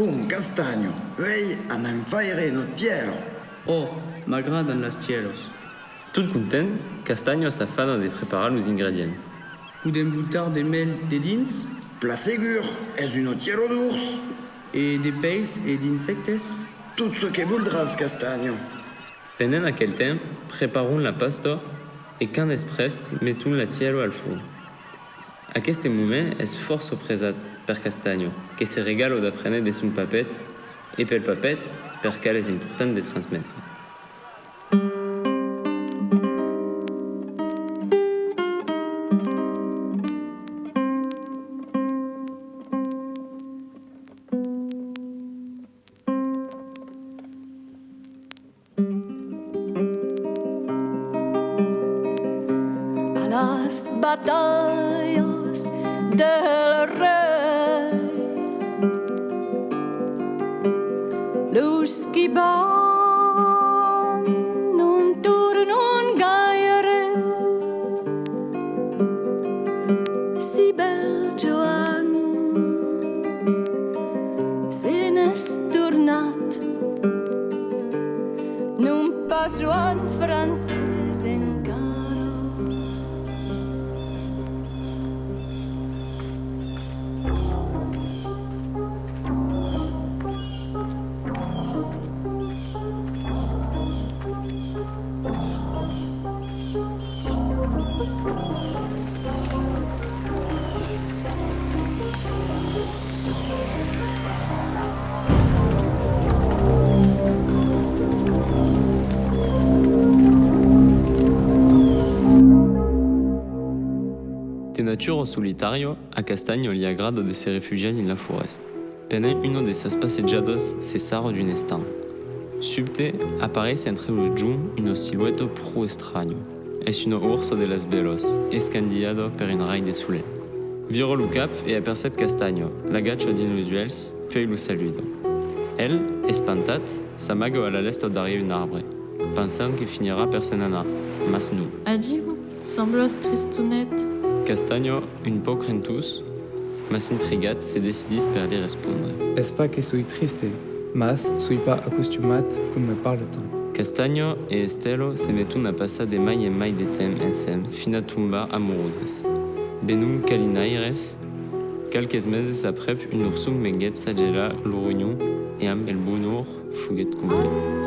Pum, Castaño, vei anam faire no cielo. Oh, m'agradan las cielos. Tout content, Castaño s'affane de préparer les ingrédients. Podem botar de mel de dins Pla segur, és un cielo d'ours. et de peix et d'insectes. Tout ce que voldràs, Castaño. Pendant aquel temps, préparons la pasta et quand es prest, mettons la cielo al forn. Aquest moment és fort sorpresat per Castaño, que se regalo d'aprendre de son papet et pel papet perquè és important de transmetre. A las batallas del rey, los que van non tornen gaire. Si bel Joan se n'és tornat, non pas Joan francès encara. De nature solitario, a Castaño li agrada de se refugiar en la foresta. Pendant uno de esas passejadas se sara d'un estang. Subte, aparece entre los jum una silueta pro extraño. Es un urso de las velos, escandillado per un rai de soleil. Viro lo cap e apercep Castaño, l'agacha din los uels, puis lo saluda. El, espantat, s'amaga a la leste darrere un arbre, pensant que finira per se n'anar, mas nu. Adieu, semblos tristonnet. Castaño, un poc rentus, mas intrigat se decidis per li respondre. Es pas que soy triste, mas soy pas acostumat com me parle tant. Castaño e Estelo se metun a passar de mai en mai de temps ensems fin a tombar amoroses. Benum calinaires, quelques meses aprep un ursum menguet s'agela lo reunion e amb el bonheur fuguet complet.